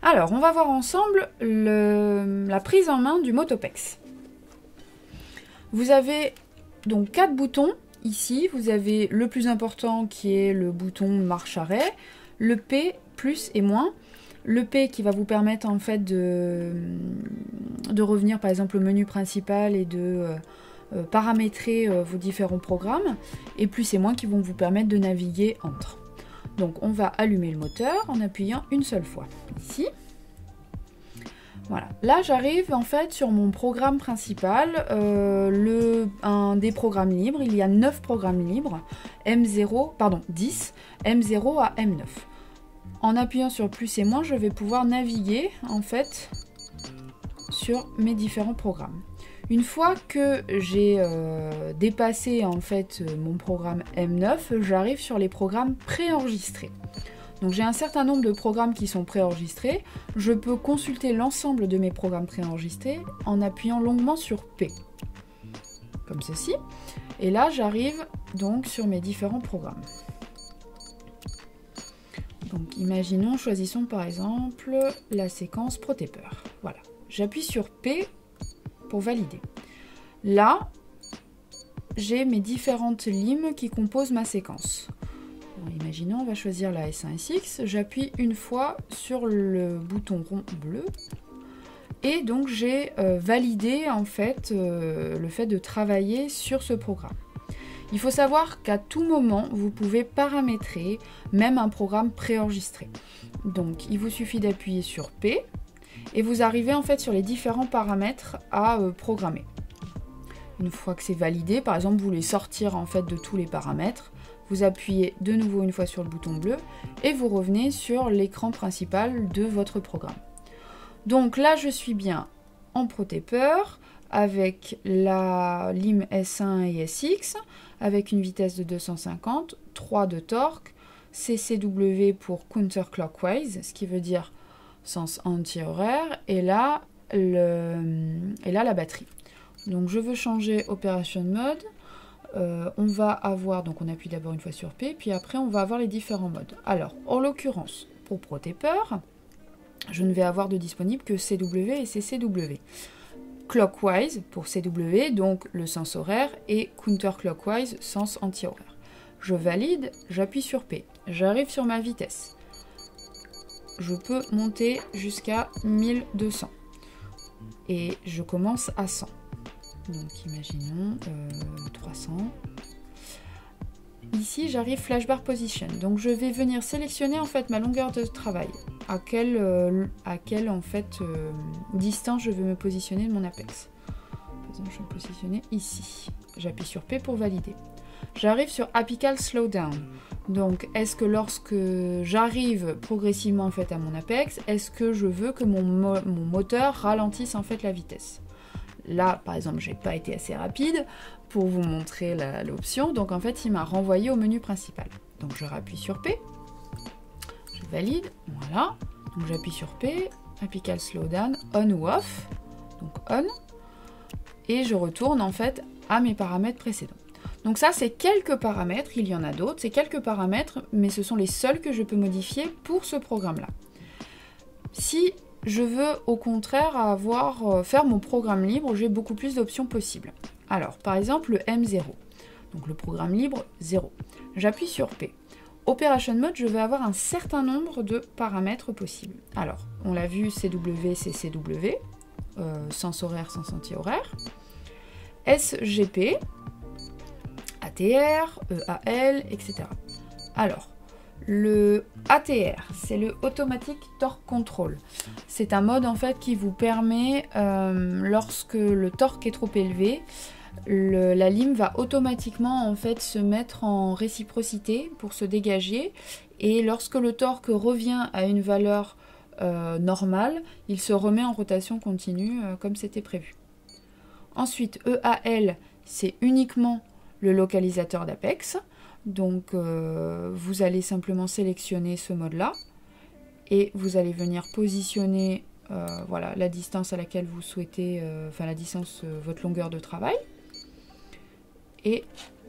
Alors, on va voir ensemble la prise en main du Motopex. Vous avez donc 4 boutons. Ici, vous avez le plus important qui est le bouton marche-arrêt, le P, plus et moins. Le P qui va vous permettre en fait de revenir par exemple au menu principal et de paramétrer vos différents programmes. Et plus et moins qui vont vous permettre de naviguer entre. Donc on va allumer le moteur en appuyant une seule fois. Ici. Voilà. Là j'arrive en fait sur mon programme principal, un des programmes libres. Il y a 9 programmes libres, 10, M0 à M9. En appuyant sur plus et moins, je vais pouvoir naviguer en fait sur mes différents programmes. Une fois que j'ai dépassé en fait mon programme M9, j'arrive sur les programmes préenregistrés. Donc j'ai un certain nombre de programmes qui sont préenregistrés. Je peux consulter l'ensemble de mes programmes préenregistrés en appuyant longuement sur P. Comme ceci. Et là j'arrive donc sur mes différents programmes. Donc imaginons, choisissons par exemple la séquence ProTaper. Voilà. J'appuie sur P pour valider. Là, j'ai mes différentes limes qui composent ma séquence. Alors, imaginons, on va choisir la S1SX. J'appuie une fois sur le bouton rond bleu. Et donc j'ai validé en fait le fait de travailler sur ce programme. Il faut savoir qu'à tout moment, vous pouvez paramétrer même un programme préenregistré. Donc il vous suffit d'appuyer sur P et vous arrivez en fait sur les différents paramètres à programmer. Une fois que c'est validé, par exemple vous voulez sortir en fait de tous les paramètres, vous appuyez de nouveau une fois sur le bouton bleu et vous revenez sur l'écran principal de votre programme. Donc là je suis bien en ProTaper avec la lime S1 et SX, avec une vitesse de 250, 3 de torque, CCW pour counterclockwise, ce qui veut dire sens anti-horaire, et là la batterie. Donc je veux changer Operation Mode, on va avoir, donc on appuie d'abord une fois sur P, puis après on va avoir les différents modes. Alors, en l'occurrence, pour ProTaper, je ne vais avoir de disponible que CW et CCW. Clockwise pour CW, donc le sens horaire, et counterclockwise, sens anti-horaire. Je valide, j'appuie sur P. J'arrive sur ma vitesse. Je peux monter jusqu'à 1200. Et je commence à 100. Donc imaginons 300. Ici j'arrive Flashbar Position. Donc je vais venir sélectionner en fait ma longueur de travail. À quelle en fait distance je veux me positionner de mon apex. Par exemple, je vais me positionner ici. J'appuie sur P pour valider. J'arrive sur Apical Slowdown. Donc, est-ce que lorsque j'arrive progressivement en fait à mon apex, est-ce que je veux que mon moteur ralentisse en fait la vitesse? Là, par exemple, j'ai pas été assez rapide pour vous montrer l'option. Donc, en fait, il m'a renvoyé au menu principal. Donc, je rappuie sur P. Je valide, voilà. Donc j'appuie sur P, Apical Slowdown, on ou off, donc on, et je retourne en fait à mes paramètres précédents. Donc ça c'est quelques paramètres, il y en a d'autres, c'est quelques paramètres, mais ce sont les seuls que je peux modifier pour ce programme-là. Si je veux au contraire faire mon programme libre, j'ai beaucoup plus d'options possibles. Alors par exemple le M0, donc le programme libre 0. J'appuie sur P. Operation Mode, je vais avoir un certain nombre de paramètres possibles. Alors, on l'a vu, CW, CCW, sens horaire, sens anti-horaire, SGP, ATR, EAL, etc. Alors, le ATR, c'est le Automatic Torque Control. C'est un mode en fait qui vous permet, lorsque le torque est trop élevé, la lime va automatiquement en fait se mettre en réciprocité pour se dégager, et lorsque le torque revient à une valeur normale, il se remet en rotation continue comme c'était prévu. Ensuite, EAL, c'est uniquement le localisateur d'apex, donc vous allez simplement sélectionner ce mode là et vous allez venir positionner voilà, la distance à laquelle vous souhaitez, la distance, votre longueur de travail. Et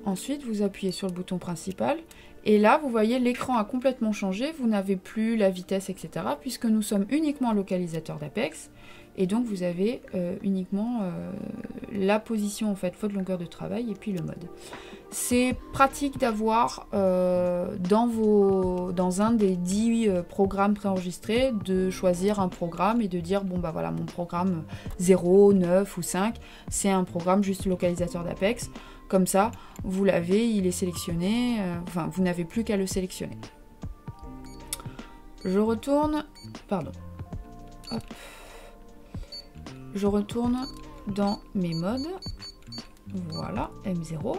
ensuite, vous appuyez sur le bouton principal Et là, vous voyez, l'écran a complètement changé. Vous n'avez plus la vitesse, etc. puisque nous sommes uniquement un localisateur d'Apex. Et donc, vous avez uniquement la position, en fait, votre longueur de travail et puis le mode. C'est pratique d'avoir dans un des 10 programmes préenregistrés, de choisir un programme et de dire, bon, bah voilà, mon programme 0, 9 ou 5, c'est un programme juste localisateur d'Apex. Comme ça, vous l'avez, il est sélectionné, enfin, vous n'avez plus qu'à le sélectionner. Je retourne, pardon, hop. Je retourne dans mes modes, voilà, M0,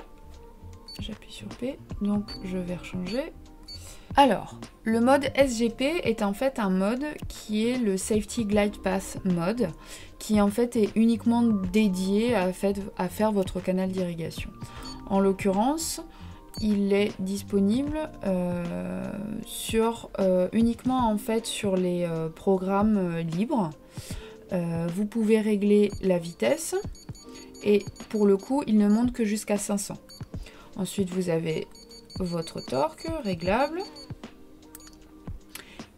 j'appuie sur P, donc je vais rechanger. Alors, le mode SGP est en fait un mode qui est le Safety Glide Path mode, qui en fait est uniquement dédié à faire votre canal d'irrigation. En l'occurrence, il est disponible uniquement en fait sur les programmes libres. Vous pouvez régler la vitesse et pour le coup, il ne monte que jusqu'à 500. Ensuite, vous avez votre torque réglable.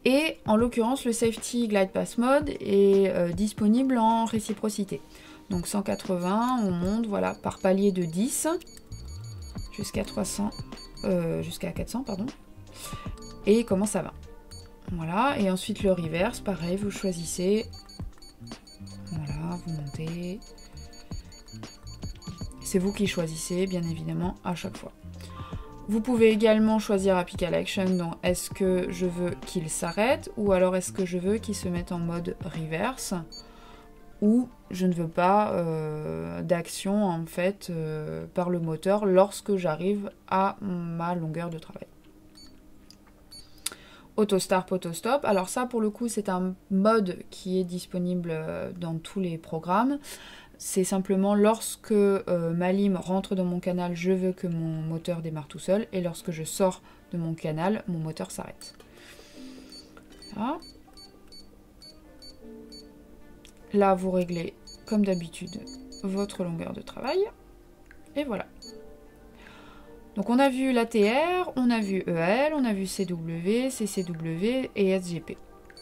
Et en l'occurrence, le Safety Glide Path Mode est disponible en réciprocité. Donc 180, on monte voilà, par palier de 10 jusqu'à 400, pardon. Et comment ça va. Voilà, et ensuite le reverse, pareil, vous choisissez. Voilà, vous montez. C'est vous qui choisissez, bien évidemment, à chaque fois. Vous pouvez également choisir Apical Action, donc est-ce que je veux qu'il s'arrête ou alors est-ce que je veux qu'il se mette en mode reverse ou je ne veux pas d'action en fait par le moteur lorsque j'arrive à ma longueur de travail. Auto Start, Auto Stop. Alors ça pour le coup c'est un mode qui est disponible dans tous les programmes. C'est simplement lorsque ma lime rentre dans mon canal, je veux que mon moteur démarre tout seul. Et lorsque je sors de mon canal, mon moteur s'arrête. Voilà. Là, vous réglez, comme d'habitude, votre longueur de travail. Et voilà. Donc on a vu l'ATR, on a vu EAL, on a vu CW, CCW et SGP.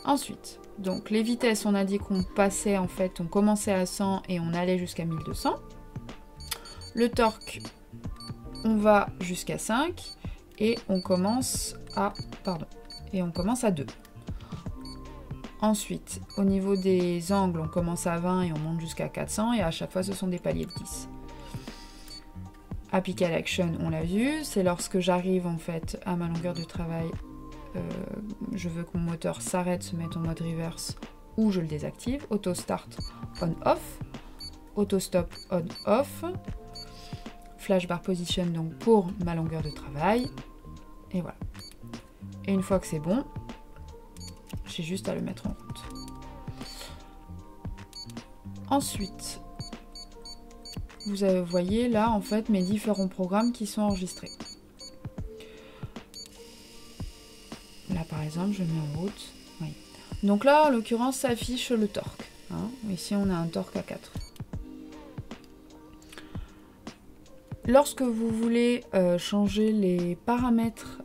Ensuite, donc les vitesses, on a dit qu'on passait en fait, on commençait à 100 et on allait jusqu'à 1200. Le torque, on va jusqu'à 5 et on commence à 2. Ensuite, au niveau des angles, on commence à 20 et on monte jusqu'à 400 et à chaque fois ce sont des paliers de 10. Apical Action, on l'a vu, c'est lorsque j'arrive en fait à ma longueur de travail. Je veux que mon moteur s'arrête, se mette en mode reverse ou je le désactive. Auto Start on-off, Auto Stop on-off, Flash Bar Position donc pour ma longueur de travail. Et voilà. Et une fois que c'est bon, j'ai juste à le mettre en route. Ensuite, vous voyez là en fait mes différents programmes qui sont enregistrés. Là par exemple je mets en route. Oui. Donc là en l'occurrence ça affiche le torque. Hein. Ici on a un torque à 4. Lorsque vous voulez changer les paramètres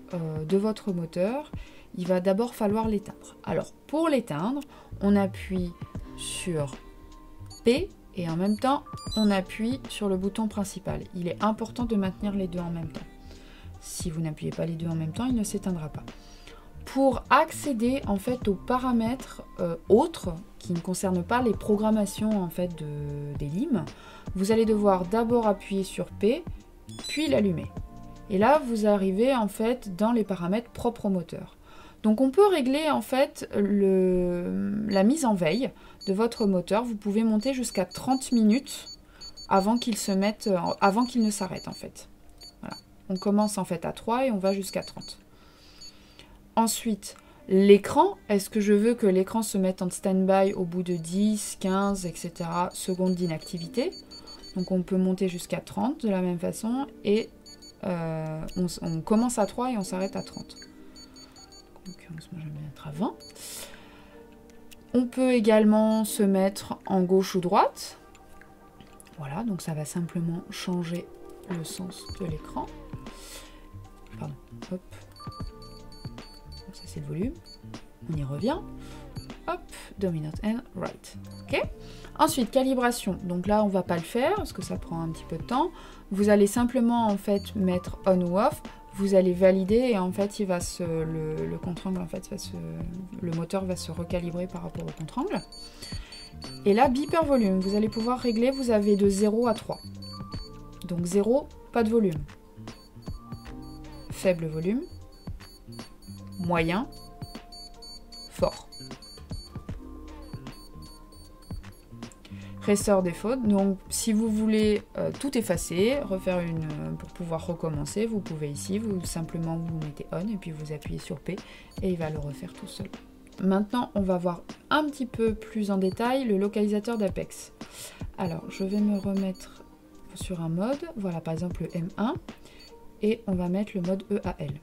de votre moteur, il va d'abord falloir l'éteindre. Alors pour l'éteindre, on appuie sur P et en même temps on appuie sur le bouton principal. Il est important de maintenir les deux en même temps. Si vous n'appuyez pas les deux en même temps, il ne s'éteindra pas. Pour accéder en fait aux paramètres autres qui ne concernent pas les programmations en fait des limes, vous allez devoir d'abord appuyer sur P, puis l'allumer. Et là, vous arrivez en fait dans les paramètres propres au moteur. Donc on peut régler en fait la mise en veille de votre moteur. Vous pouvez monter jusqu'à 30 minutes avant qu'il ne s'arrête en fait. Voilà. On commence en fait à 3 et on va jusqu'à 30. Ensuite, l'écran, est-ce que je veux que l'écran se mette en stand-by au bout de 10, 15, etc. secondes d'inactivité? Donc on peut monter jusqu'à 30 de la même façon et on commence à 3 et on s'arrête à 30. En l'occurrence, moi je vais mettre à 20. On peut également se mettre en gauche ou droite. Voilà, donc ça va simplement changer le sens de l'écran. Pardon, hop. assez de volume. On y revient. Hop, dominant and right. Ok. Ensuite, calibration. Donc là, on va pas le faire parce que ça prend un petit peu de temps. Vous allez simplement en fait mettre on ou off. Vous allez valider et en fait, il va le contre-angle en fait le moteur va se recalibrer par rapport au contre-angle. Et là, beeper volume. Vous allez pouvoir régler. Vous avez de 0 à 3. Donc 0, pas de volume. Faible volume. Moyen. Fort. Restore des fautes. Donc si vous voulez tout effacer, refaire pour pouvoir recommencer, vous pouvez ici, simplement vous mettez on et puis vous appuyez sur P et il va le refaire tout seul. Maintenant, on va voir un petit peu plus en détail le localisateur d'Apex. Alors, je vais me remettre sur un mode, voilà par exemple le M1 et on va mettre le mode EAL.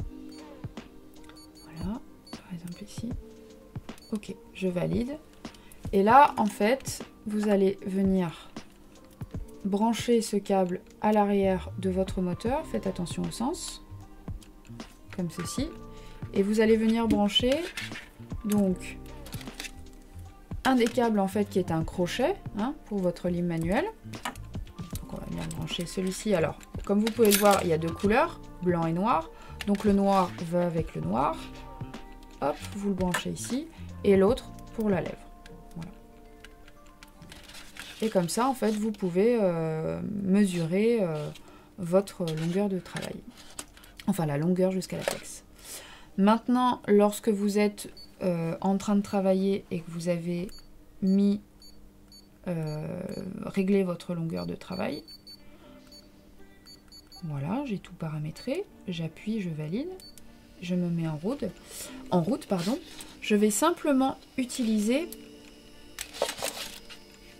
Voilà, par exemple ici. Ok, je valide. Et là, en fait, vous allez venir brancher ce câble à l'arrière de votre moteur. Faites attention au sens, comme ceci. Et vous allez venir brancher donc un des câbles en fait qui est un crochet pour votre lime manuelle. Donc on va venir brancher celui-ci. Alors, comme vous pouvez le voir, il y a deux couleurs, blanc et noir. Donc le noir va avec le noir. Hop, vous le branchez ici. Et l'autre pour la lèvre. Voilà. Et comme ça, en fait, vous pouvez mesurer votre longueur de travail. Enfin, la longueur jusqu'à l'apex. Maintenant, lorsque vous êtes en train de travailler et que vous avez mis réglé votre longueur de travail, voilà, j'ai tout paramétré, j'appuie, je valide, je me mets en route, je vais simplement utiliser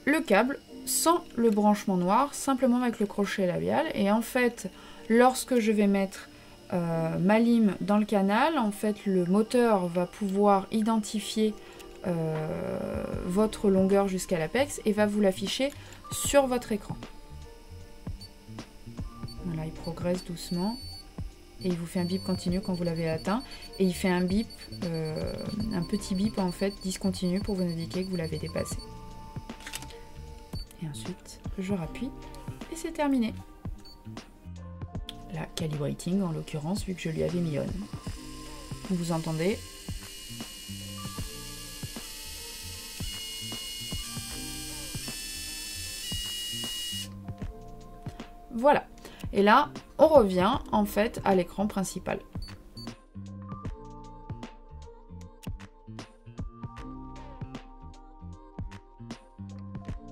le câble sans le branchement noir, simplement avec le crochet labial. Et en fait, lorsque je vais mettre ma lime dans le canal, en fait, le moteur va pouvoir identifier votre longueur jusqu'à l'apex et va vous l'afficher sur votre écran. Voilà, il progresse doucement et il vous fait un bip continu quand vous l'avez atteint et il fait un bip, un petit bip en fait discontinu pour vous indiquer que vous l'avez dépassé. Et ensuite, je rappuie et c'est terminé. La calibrating en l'occurrence, vu que je lui avais mis on. Vous entendez ? Voilà. Et là, on revient en fait à l'écran principal.